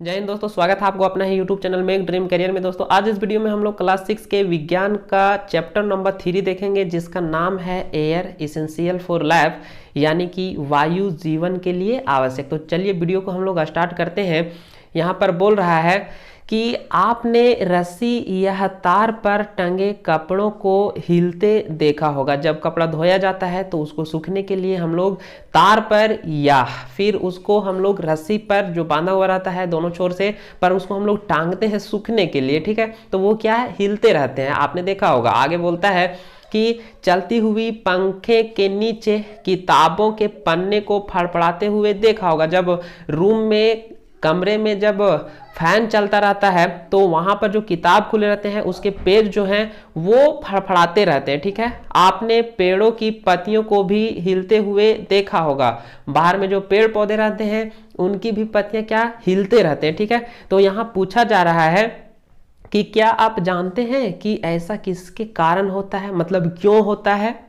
जय हिंद दोस्तों, स्वागत है आपको अपना ही यूट्यूब चैनल में एक ड्रीम करियर में। दोस्तों आज इस वीडियो में हम लोग क्लास 6 के विज्ञान का चैप्टर नंबर 3 देखेंगे, जिसका नाम है एयर इसेंशियल फॉर लाइफ, यानी कि वायु जीवन के लिए आवश्यक। तो चलिए वीडियो को हम लोग स्टार्ट करते हैं। यहाँ पर बोल रहा है कि आपने रस्सी या तार पर टंगे कपड़ों को हिलते देखा होगा। जब कपड़ा धोया जाता है तो उसको सूखने के लिए हम लोग तार पर या फिर उसको हम लोग रस्सी पर जो बांधा हुआ रहता है दोनों छोर से, पर उसको हम लोग टांगते हैं सूखने के लिए, ठीक है। तो वो क्या है, हिलते रहते हैं, आपने देखा होगा। आगे बोलता है कि चलती हुई पंखे के नीचे किताबों के पन्ने को फड़फड़ाते हुए देखा होगा। जब रूम में कमरे में जब फैन चलता रहता है तो वहां पर जो किताब खुले रहते हैं उसके पेज जो हैं वो फड़फड़ाते रहते हैं, ठीक है। आपने पेड़ों की पत्तियों को भी हिलते हुए देखा होगा। बाहर में जो पेड़ पौधे रहते हैं उनकी भी पत्तियां क्या हिलते रहते हैं, ठीक है। तो यहाँ पूछा जा रहा है कि क्या आप जानते हैं कि ऐसा किसके कारण होता है, मतलब क्यों होता है।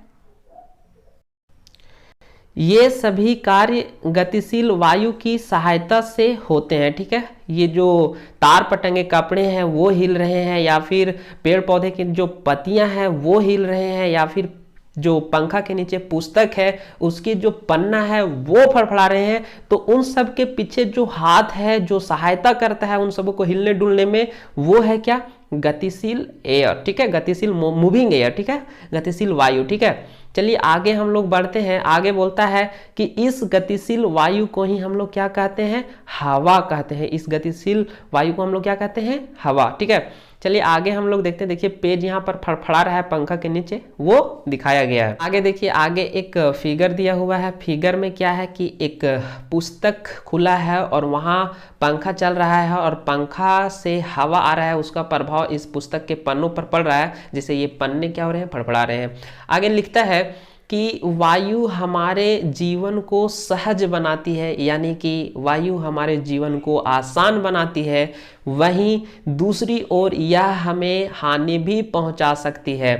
ये सभी कार्य गतिशील वायु की सहायता से होते हैं, ठीक है। ये जो तार पर टंगे कपड़े हैं वो हिल रहे हैं, या फिर पेड़ पौधे की जो पत्तियां हैं वो हिल रहे हैं, या फिर जो पंखा के नीचे पुस्तक है उसकी जो पन्ना है वो फड़फड़ा रहे हैं। तो उन सब के पीछे जो हाथ है जो सहायता करता है उन सबको को हिलने डुलने में, वो है क्या, गतिशील एयर, ठीक है। गतिशील मूविंग एयर, ठीक है, गतिशील वायु, ठीक है। चलिए आगे हम लोग बढ़ते हैं। आगे बोलता है कि इस गतिशील वायु को ही हम लोग क्या कहते हैं, हवा कहते हैं। इस गतिशील वायु को हम लोग क्या कहते हैं, हवा, ठीक है। चलिए आगे हम लोग देखते हैं। देखिए पेज यहाँ पर फड़फड़ा रहा है पंखा के नीचे, वो दिखाया गया है। आगे देखिए, आगे एक फिगर दिया हुआ है। फिगर में क्या है कि एक पुस्तक खुला है और वहाँ पंखा चल रहा है और पंखा से हवा आ रहा है, उसका प्रभाव इस पुस्तक के पन्नों पर पड़ रहा है, जिससे ये पन्ने क्या हो रहे हैं, फड़फड़ा रहे हैं। आगे लिखता है कि वायु हमारे जीवन को सहज बनाती है, यानी कि वायु हमारे जीवन को आसान बनाती है। वहीं दूसरी ओर यह हमें हानि भी पहुंचा सकती है।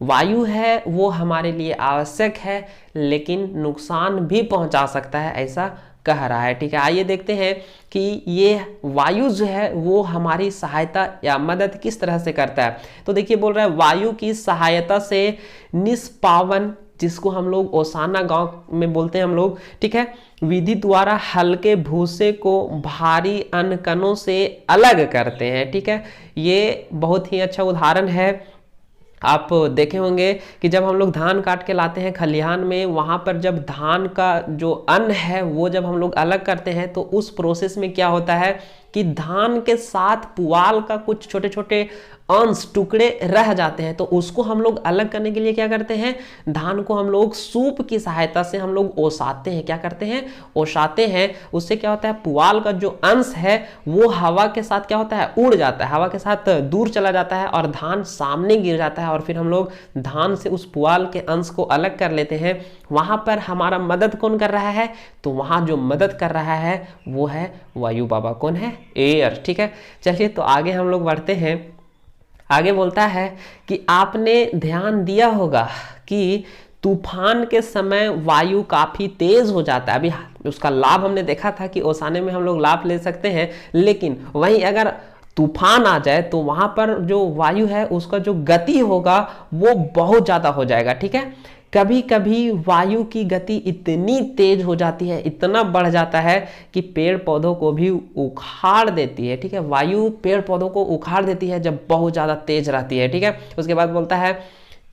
वायु है वो हमारे लिए आवश्यक है, लेकिन नुकसान भी पहुंचा सकता है, ऐसा कह रहा है, ठीक है। आइए देखते हैं कि ये वायु जो है वो हमारी सहायता या मदद किस तरह से करता है। तो देखिए बोल रहा है वायु की सहायता से निष्पावन, जिसको हम लोग ओसाना गांव में बोलते हैं हम लोग, ठीक है, विधि द्वारा हल्के भूसे को भारी अनकणों से अलग करते हैं, ठीक है। ये बहुत ही अच्छा उदाहरण है। आप देखे होंगे कि जब हम लोग धान काट के लाते हैं खलिहान में, वहाँ पर जब धान का जो अन्न है वो जब हम लोग अलग करते हैं तो उस प्रोसेस में क्या होता है कि धान के साथ पुआल का कुछ छोटे छोटे अंश टुकड़े रह जाते हैं। तो उसको हम लोग अलग करने के लिए क्या करते हैं, धान को हम लोग सूप की सहायता से हम लोग ओसाते हैं। क्या करते हैं, ओसाते हैं। उससे क्या होता है, पुआल का जो अंश है वो हवा के साथ क्या होता है, उड़ जाता है, हवा के साथ दूर चला जाता है और धान सामने गिर जाता है, और फिर हम लोग धान से उस पुआल के अंश को अलग कर लेते हैं। वहां पर हमारा मदद कौन कर रहा है, तो वहां जो मदद कर रहा है वो है वायु बाबा। कौन है, एयर, ठीक है। चलिए तो आगे हम लोग बढ़ते हैं। आगे बोलता है कि आपने ध्यान दिया होगा कि तूफान के समय वायु काफी तेज हो जाता है। अभी उसका लाभ हमने देखा था कि ओसाने में हम लोग लाभ ले सकते हैं, लेकिन वहीं अगर तूफान आ जाए तो वहां पर जो वायु है उसका जो गति होगा वो बहुत ज्यादा हो जाएगा, ठीक है। कभी कभी वायु की गति इतनी तेज हो जाती है, इतना बढ़ जाता है कि पेड़ पौधों को भी उखाड़ देती है, ठीक है। वायु पेड़ पौधों को उखाड़ देती है जब बहुत ज्यादा तेज रहती है, ठीक है। उसके बाद बोलता है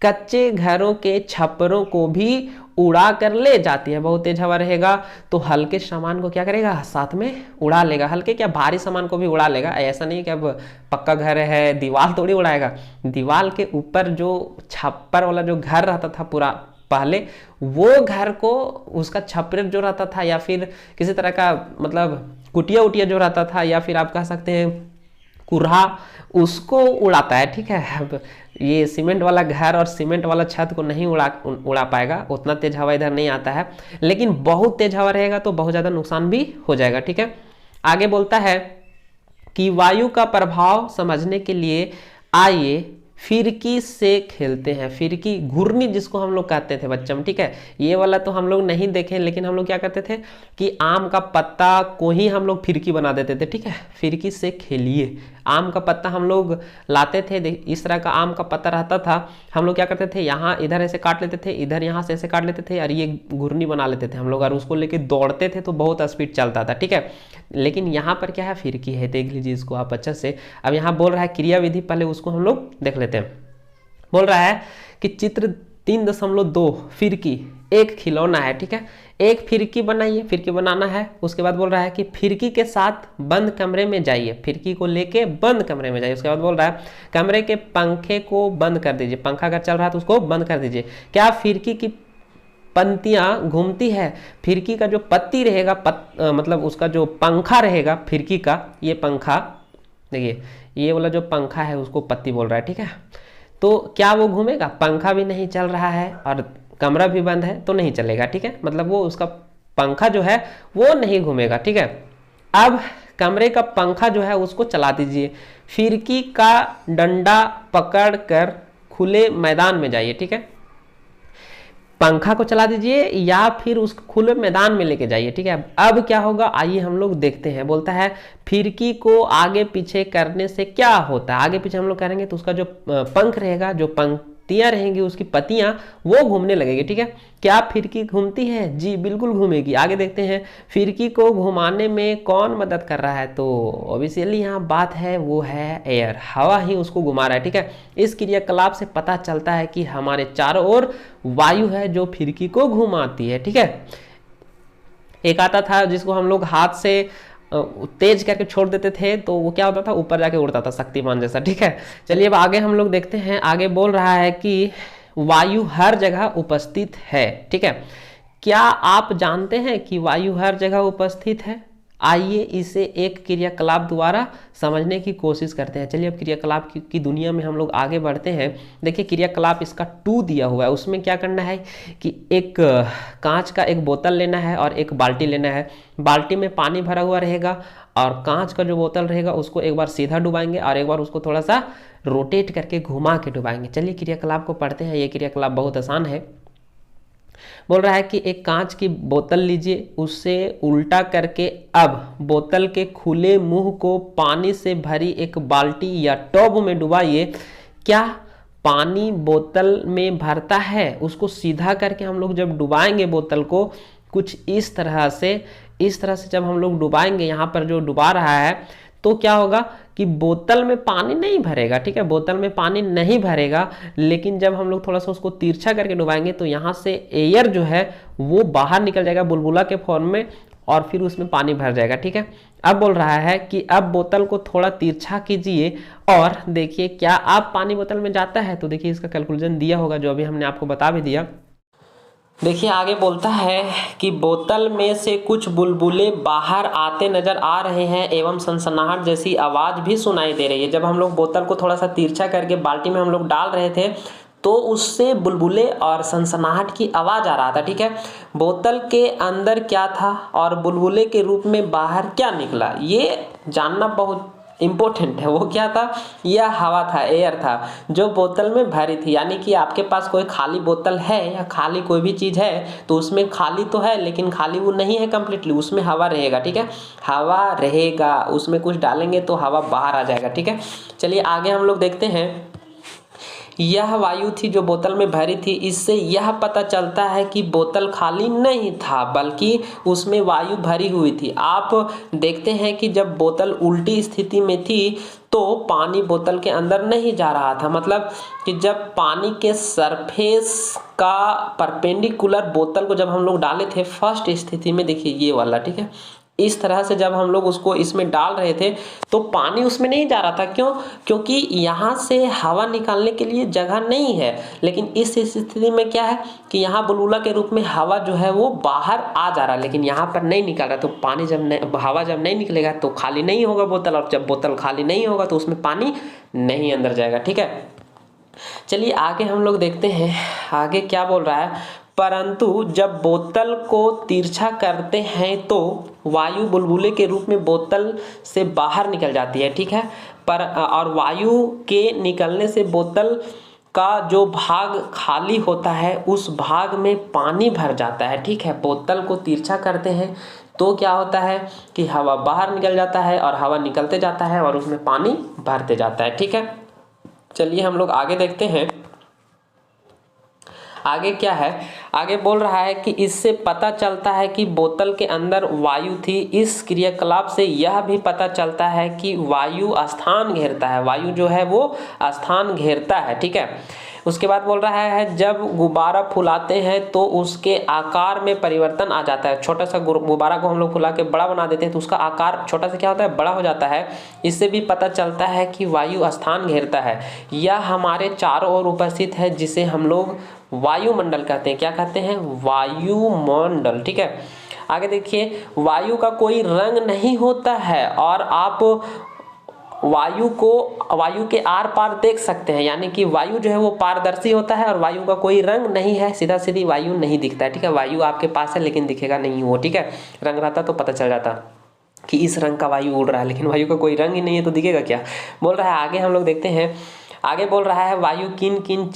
कच्चे घरों के छप्परों को भी उड़ा कर ले जाती है। बहुत तेज हवा रहेगा तो हल्के सामान को क्या करेगा, साथ में उड़ा लेगा। हल्के क्या, भारी सामान को भी उड़ा लेगा। ऐसा नहीं कि अब पक्का घर है दीवार थोड़ी उड़ाएगा, दीवार के ऊपर जो छप्पर वाला जो घर रहता था पूरा पहले, वो घर को उसका छप्पर जो रहता था, या फिर किसी तरह का मतलब कुटिया उटिया जो रहता था, या फिर आप कह सकते हैं कुर्हा, उसको उड़ाता है, ठीक है। अब ये सीमेंट वाला घर और सीमेंट वाला छत को नहीं उड़ा पाएगा, उतना तेज हवा इधर नहीं आता है, लेकिन बहुत तेज हवा रहेगा तो बहुत ज़्यादा नुकसान भी हो जाएगा, ठीक है। आगे बोलता है कि वायु का प्रभाव समझने के लिए आइए फिरकी से खेलते हैं। फिरकी, घुर्नी जिसको हम लोग कहते थे बच्चों में, ठीक है। ये वाला तो हम लोग नहीं देखे, लेकिन हम लोग क्या करते थे कि आम का पत्ता को ही हम लोग फिरकी बना देते थे, ठीक है। फिरकी से खेलिए। आम का पत्ता हम लोग लाते थे, इस तरह का आम का पत्ता रहता था, हम लोग क्या करते थे, यहाँ इधर ऐसे काट लेते थे, इधर यहाँ से ऐसे काट लेते थे, और ये घुर्नी बना लेते थे हम लोग, और उसको लेके दौड़ते थे तो बहुत स्पीड चलता था, ठीक है। लेकिन यहाँ पर क्या है, फिरकी है, देख लीजिए इसको आप अच्छे से। अब यहाँ बोल रहा है क्रियाविधि, पहले उसको हम लोग देख लेते हैं। बोल रहा है कि चित्र 3.2 फिरकी एक खिलौना है, ठीक है। एक फिरकी बनाइए, फिरकी बनाना है। उसके बाद बोल रहा है कि फिरकी के साथ बंद कमरे में जाइए, फिरकी को लेके बंद कमरे में जाइए। उसके बाद बोल रहा है कमरे के पंखे को बंद कर दीजिए, पंखा अगर चल रहा है तो उसको बंद कर दीजिए। क्या फिरकी की पंक्तियां घूमती है? फिरकी का जो पत्ती रहेगा, मतलब उसका जो पंखा रहेगा फिरकी का, ये पंखा देखिए, ये वाला जो पंखा है उसको पत्ती बोल रहा है, ठीक है। तो क्या वो घूमेगा? पंखा भी नहीं चल रहा है और कमरा भी बंद है तो नहीं चलेगा, ठीक है। मतलब वो उसका पंखा जो है वो नहीं घूमेगा, ठीक है। अब कमरे का पंखा जो है उसको चला दीजिए, फिरकी का डंडा पकड़कर खुले मैदान में जाइए, ठीक है। पंखा को चला दीजिए या फिर उस खुले मैदान में लेके जाइए, ठीक है। अब क्या होगा, आइए हम लोग देखते हैं। बोलता है फिरकी को आगे पीछे करने से क्या होता है? आगे पीछे हम लोग करेंगे तो उसका जो पंख रहेगा, जो पंक्तियां रहेंगी, उसकी पत्तियां वो घूमने लगेगी, ठीक है। क्या फिरकी घूमती है? जी बिल्कुल घूमेगी। आगे देखते हैं, फिरकी को घुमाने में कौन मदद कर रहा है? तो ऑब्वियसली यहाँ बात है वो है एयर, हवा ही उसको घुमा रहा है, ठीक है। इस क्रियाकलाप से पता चलता है कि हमारे चारों ओर वायु है जो फिरकी को घुमाती है, ठीक है। एक आता था जिसको हम लोग हाथ से तेज करके छोड़ देते थे तो वो क्या होता था, ऊपर जाके उड़ता था, शक्तिमान जैसा, ठीक है। चलिए अब आगे हम लोग देखते हैं। आगे बोल रहा है कि वायु हर जगह उपस्थित है, ठीक है। क्या आप जानते हैं कि वायु हर जगह उपस्थित है? आइए इसे एक क्रियाकलाप द्वारा समझने की कोशिश करते हैं। चलिए अब क्रियाकलाप की दुनिया में हम लोग आगे बढ़ते हैं। देखिए क्रियाकलाप इसका 2 दिया हुआ है, उसमें क्या करना है कि एक कांच का एक बोतल लेना है और एक बाल्टी लेना है। बाल्टी में पानी भरा हुआ रहेगा और कांच का जो बोतल रहेगा उसको एक बार सीधा डुबाएंगे और एक बार उसको थोड़ा सा रोटेट करके घुमा के डुबाएंगे। चलिए क्रियाकलाप को पढ़ते हैं। ये क्रियाकलाप बहुत आसान है। बोल रहा है कि एक कांच की बोतल लीजिए, उससे उल्टा करके अब बोतल के खुले मुंह को पानी से भरी एक बाल्टी या टब में डुबाइए। क्या पानी बोतल में भरता है? उसको सीधा करके हम लोग जब डुबाएंगे बोतल को कुछ इस तरह से जब हम लोग डुबाएंगे, यहाँ पर जो डुबा रहा है, तो क्या होगा कि बोतल में पानी नहीं भरेगा, ठीक है। बोतल में पानी नहीं भरेगा, लेकिन जब हम लोग थोड़ा सा उसको तिरछा करके डुबाएंगे तो यहाँ से एयर जो है वो बाहर निकल जाएगा बुलबुला के फॉर्म में और फिर उसमें पानी भर जाएगा, ठीक है। अब बोल रहा है कि अब बोतल को थोड़ा तिरछा कीजिए और देखिए क्या अब पानी बोतल में जाता है? तो देखिए इसका कैलकुलेशन दिया होगा जो अभी हमने आपको बता भी दिया। देखिए आगे बोलता है कि बोतल में से कुछ बुलबुले बाहर आते नजर आ रहे हैं एवं सनसनाहट जैसी आवाज़ भी सुनाई दे रही है। जब हम लोग बोतल को थोड़ा सा तिरछा करके बाल्टी में हम लोग डाल रहे थे तो उससे बुलबुले और सनसनाहट की आवाज़ आ रहा था, ठीक है। बोतल के अंदर क्या था और बुलबुले के रूप में बाहर क्या निकला, ये जानना बहुत इम्पोर्टेंट है। वो क्या था? यह हवा था, एयर था जो बोतल में भरी थी। यानी कि आपके पास कोई खाली बोतल है या खाली कोई भी चीज़ है तो उसमें खाली तो है लेकिन खाली वो नहीं है कम्प्लीटली, उसमें हवा रहेगा, ठीक है। हवा रहेगा, उसमें कुछ डालेंगे तो हवा बाहर आ जाएगा, ठीक है। चलिए आगे हम लोग देखते हैं। यह वायु थी जो बोतल में भरी थी। इससे यह पता चलता है कि बोतल खाली नहीं था बल्कि उसमें वायु भरी हुई थी। आप देखते हैं कि जब बोतल उल्टी स्थिति में थी तो पानी बोतल के अंदर नहीं जा रहा था। मतलब कि जब पानी के सरफेस का परपेंडिकुलर बोतल को जब हम लोग डाले थे फर्स्ट स्थिति में, देखिए ये वाला, ठीक है, इस तरह से जब हम लोग उसको इसमें डाल रहे थे तो पानी उसमें नहीं जा रहा था। क्यों? क्योंकि यहाँ से हवा निकालने के लिए जगह नहीं है। लेकिन इस स्थिति में क्या है कि यहाँ बुलबुला के रूप में हवा जो है वो बाहर आ जा रहा है लेकिन यहाँ पर नहीं निकल रहा। तो पानी हवा जब नहीं निकलेगा तो खाली नहीं होगा बोतल, और जब बोतल खाली नहीं होगा तो उसमें पानी नहीं अंदर जाएगा, ठीक है। चलिए आगे हम लोग देखते हैं। आगे क्या बोल रहा है? परंतु जब बोतल को तिरछा करते हैं तो वायु बुलबुले के रूप में बोतल से बाहर निकल जाती है, ठीक है। और वायु के निकलने से बोतल का जो भाग खाली होता है उस भाग में पानी भर जाता है, ठीक है। बोतल को तिरछा करते हैं तो क्या होता है कि हवा बाहर निकल जाता है और हवा निकलते जाता है और उसमें पानी भरते जाता है, ठीक है। चलिए हम लोग आगे देखते हैं। आगे क्या है, आगे बोल रहा है कि इससे पता चलता है कि बोतल के अंदर वायु थी। इस क्रियाकलाप से यह भी पता चलता है कि वायु स्थान घेरता है, वायु जो है वो स्थान घेरता है, ठीक है। उसके बाद बोल रहा है जब गुब्बारा फुलाते हैं तो उसके आकार में परिवर्तन आ जाता है। छोटा सा गुब्बारा को हम लोग फुला के बड़ा बना देते हैं तो उसका आकार छोटा सा क्या होता है, बड़ा हो जाता है। इससे भी पता चलता है कि वायु स्थान घेरता है। यह हमारे चारों ओर उपस्थित है जिसे हम लोग वायुमंडल कहते हैं। क्या कहते हैं, वायुमंडल, ठीक है। आगे देखिए, वायु का कोई रंग नहीं होता है और आप वायु के आर पार देख सकते हैं, यानी कि वायु जो है वो पारदर्शी होता है और वायु का कोई रंग नहीं है, सीधा सीधी वायु नहीं दिखता है, ठीक है। वायु आपके पास है लेकिन दिखेगा नहीं वो, ठीक है। रंग रहता तो पता चल जाता कि इस रंग का वायु उड़ रहा है, लेकिन वायु का कोई रंग ही नहीं है तो दिखेगा क्या। बोल रहा है आगे हम लोग देखते हैं। आगे बोल रहा है वायु किन किन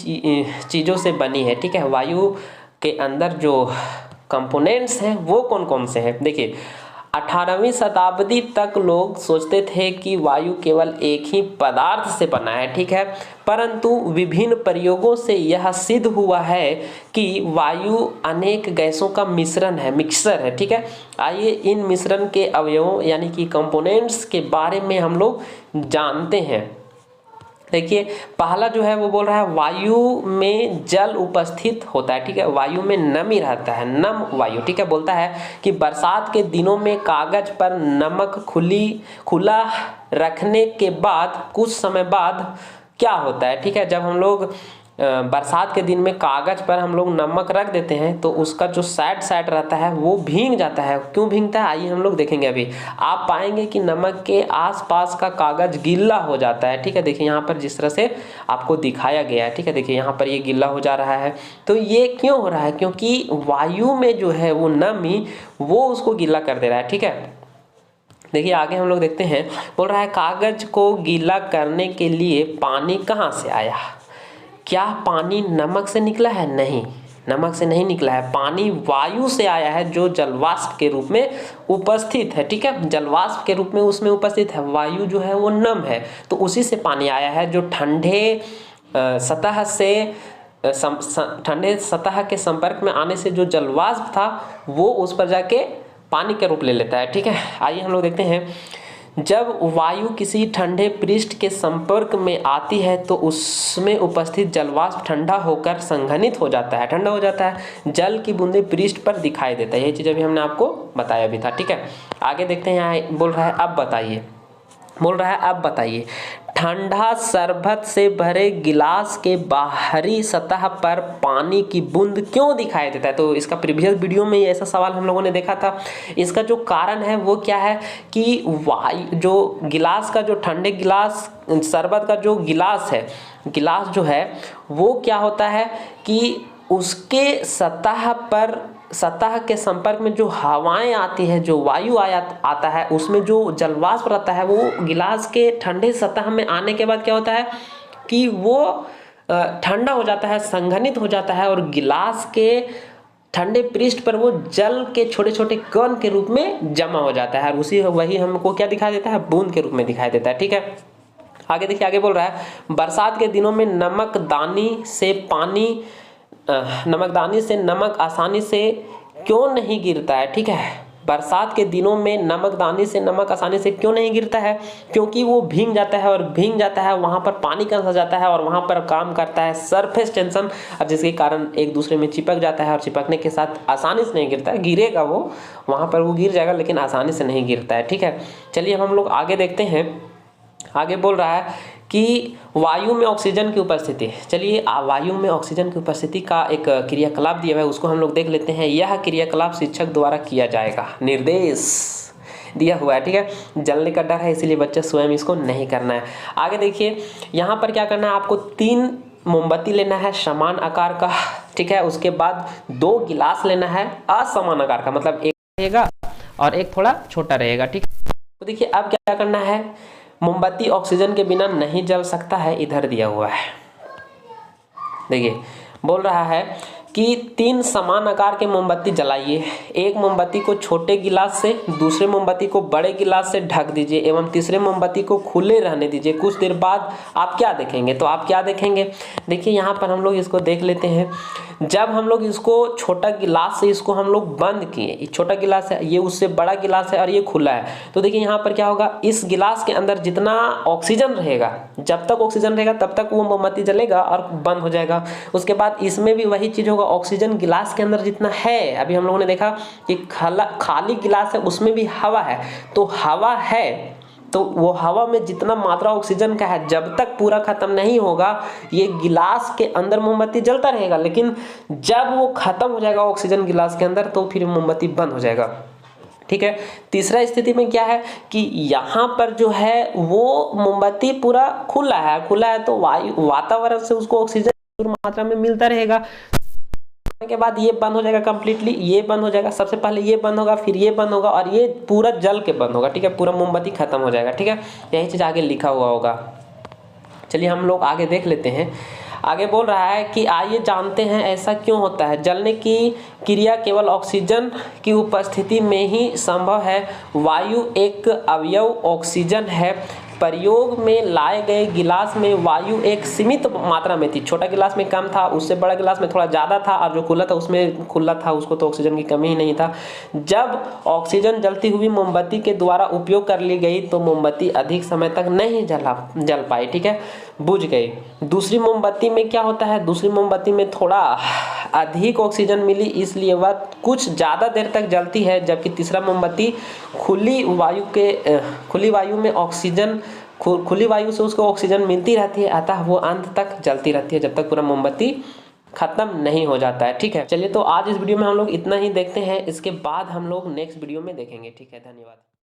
चीज़ों से बनी है, ठीक है। वायु के अंदर जो कंपोनेंट्स हैं वो कौन कौन से हैं। देखिए 18वीं शताब्दी तक लोग सोचते थे कि वायु केवल एक ही पदार्थ से बना है, ठीक है। परंतु विभिन्न प्रयोगों से यह सिद्ध हुआ है कि वायु अनेक गैसों का मिश्रण है, मिक्सर है, ठीक है। आइए इन मिश्रण के अवयवों यानी कि कंपोनेंट्स के बारे में हम लोग जानते हैं। देखिए पहला जो है वो बोल रहा है वायु में जल उपस्थित होता है, ठीक है। वायु में नमी रहता है, नम वायु, ठीक है। बोलता है कि बरसात के दिनों में कागज पर नमक खुला रखने के बाद कुछ समय बाद क्या होता है, ठीक है। जब हम लोग बरसात के दिन में कागज पर हम लोग नमक रख देते हैं तो उसका जो साइड रहता है वो भीग जाता है। क्यों भीगता है आइए हम लोग देखेंगे। अभी आप पाएंगे कि नमक के आसपास का कागज गीला हो जाता है, ठीक है। देखिए यहाँ पर जिस तरह से आपको दिखाया गया है, ठीक है। देखिए यहाँ पर ये गीला हो जा रहा है, तो ये क्यों हो रहा है, क्योंकि वायु में जो है वो नमी वो उसको गीला कर दे रहा है, ठीक है। देखिए आगे हम लोग देखते हैं। बोल रहा है कागज को गीला करने के लिए पानी कहाँ से आया। क्या पानी नमक से निकला है, नहीं, नमक से नहीं निकला है। पानी वायु से आया है जो जलवाष्प के रूप में उपस्थित है, ठीक है। जलवाष्प के रूप में उसमें उपस्थित है, वायु जो है वो नम है तो उसी से पानी आया है। जो ठंडे सतह के संपर्क में आने से जो जलवाष्प था वो उस पर जाके पानी का रूप ले लेता है, ठीक है। आइए हम लोग देखते हैं। जब वायु किसी ठंडे पृष्ठ के संपर्क में आती है तो उसमें उपस्थित जलवाष्प ठंडा होकर संघनित हो जाता है, ठंडा हो जाता है। जल की बूंदें पृष्ठ पर दिखाई देता है। ये चीज़ अभी हमने आपको बताया भी था, ठीक है। आगे देखते हैं। यहाँ बोल रहा है अब बताइए ठंडा शरबत से भरे गिलास के बाहरी सतह पर पानी की बूंद क्यों दिखाई देता है। तो इसका प्रीवियस वीडियो में ऐसा सवाल हम लोगों ने देखा था। इसका जो कारण है वो क्या है कि वायु जो गिलास का जो ठंडे गिलास शरबत का जो गिलास है, गिलास जो है वो क्या होता है कि उसके सतह के संपर्क में जो हवाएं आती है, जो वायु आता है, उसमें जो जलवाष्प रहता है वो गिलास के ठंडे सतह में आने के बाद क्या होता है कि वो ठंडा हो जाता है, संघनित हो जाता है और गिलास के ठंडे पृष्ठ पर वो जल के छोटे छोटे कण के रूप में जमा हो जाता है और वही हमको क्या दिखाई देता है, बूंद के रूप में दिखाई देता है, ठीक है। आगे देखिए, आगे बोल रहा है बरसात के दिनों में नमकदानी से नमक आसानी से क्यों नहीं गिरता है, ठीक है। बरसात के दिनों में नमकदानी से नमक आसानी से क्यों नहीं गिरता है, क्योंकि वो भीग जाता है और भीग जाता है वहाँ पर पानी का अंश जाता है और वहाँ पर काम करता है सरफेस टेंशन, और जिसके कारण एक दूसरे में चिपक जाता है और चिपकने के साथ आसानी से नहीं गिरता है। गिरेगा वो वहाँ पर वो गिर जाएगा लेकिन आसानी से नहीं गिरता है, ठीक है। चलिए हम लोग आगे देखते हैं। आगे बोल रहा है कि वायु में ऑक्सीजन की उपस्थिति। चलिए वायु में ऑक्सीजन की उपस्थिति का एक क्रियाकलाप दिया हुआ है, उसको हम लोग देख लेते हैं। यह क्रियाकलाप शिक्षक द्वारा किया जाएगा, निर्देश दिया हुआ है, ठीक है। जलने का डर है इसीलिए बच्चे स्वयं इसको नहीं करना है। आगे देखिए, यहाँ पर क्या करना है, आपको 3 मोमबत्ती लेना है समान आकार का, ठीक है। उसके बाद 2 गिलास लेना है असमान आकार का, मतलब एक रहेगा और एक थोड़ा छोटा रहेगा, ठीक है। तो देखिए अब क्या करना है, मोमबत्ती ऑक्सीजन के बिना नहीं जल सकता है, इधर दिया हुआ है। देखिए बोल रहा है कि 3 समान आकार के मोमबत्ती जलाइए। एक मोमबत्ती को छोटे गिलास से, दूसरे मोमबत्ती को बड़े गिलास से ढक दीजिए एवं तीसरे मोमबत्ती को खुले रहने दीजिए। कुछ देर बाद आप क्या देखेंगे, तो आप क्या देखेंगे, देखिए यहाँ पर हम लोग इसको देख लेते हैं। जब हम लोग इसको छोटा गिलास से इसको हम लोग बंद किए, ये छोटा गिलास है, ये उससे बड़ा गिलास है और ये खुला है, तो देखिए यहाँ पर क्या होगा, इस गिलास के अंदर जितना ऑक्सीजन रहेगा, जब तक ऑक्सीजन रहेगा तब तक वो मोमबत्ती जलेगा और बंद हो जाएगा। उसके बाद इसमें भी वही चीज़ होगा, ऑक्सीजन गिलास के अंदर जितना है, अभी हम लोगों ने देखा कि खाली गिलास है उसमें भी हवा है, तो हवा है तो वो हवा में जितना मात्रा ऑक्सीजन का है, जब तक पूरा खत्म नहीं होगा ये गिलास के अंदर मोमबत्ती जलता रहेगा, लेकिन जब वो खत्म हो जाएगा ऑक्सीजन गिलास के अंदर तो फिर मोमबत्ती बंद हो जाएगा, ठीक है। तीसरा स्थिति में क्या है कि यहाँ पर जो है वो मोमबत्ती पूरा खुला है तो वातावरण से उसको ऑक्सीजन मात्रा में मिलता रहेगा। के बाद ये बंद हो जाएगा कंप्लीटली, ये बंद हो जाएगा, सबसे पहले ये बंद होगा, फिर ये बंद होगा और ये पूरा जल के बंद होगा, ठीक है। पूरा मोमबत्ती खत्म हो जाएगा, ठीक है। यही चीज़ आगे लिखा हुआ होगा। चलिए हम लोग आगे देख लेते हैं। आगे बोल रहा है कि आइए जानते हैं ऐसा क्यों होता है। जलने की क्रिया केवल ऑक्सीजन की उपस्थिति में ही संभव है। वायु एक अवयव ऑक्सीजन है। प्रयोग में लाए गए गिलास में वायु एक सीमित मात्रा में थी। छोटा गिलास में कम था, उससे बड़ा गिलास में थोड़ा ज़्यादा था, और जो खुला था उसमें खुला था, उसको तो ऑक्सीजन की कमी ही नहीं था। जब ऑक्सीजन जलती हुई मोमबत्ती के द्वारा उपयोग कर ली गई तो मोमबत्ती अधिक समय तक नहीं जल पाई, ठीक है, बुझ गई। दूसरी मोमबत्ती में क्या होता है, दूसरी मोमबत्ती में थोड़ा अधिक ऑक्सीजन मिली, इसलिए वह कुछ ज़्यादा देर तक जलती है, जबकि तीसरा मोमबत्ती खुली वायु में ऑक्सीजन, खुली वायु से उसको ऑक्सीजन मिलती रहती है, अतः वो अंत तक जलती रहती है जब तक पूरा मोमबत्ती खत्म नहीं हो जाता है, ठीक है। चलिए तो आज इस वीडियो में हम लोग इतना ही देखते हैं, इसके बाद हम लोग नेक्स्ट वीडियो में देखेंगे, ठीक है। धन्यवाद।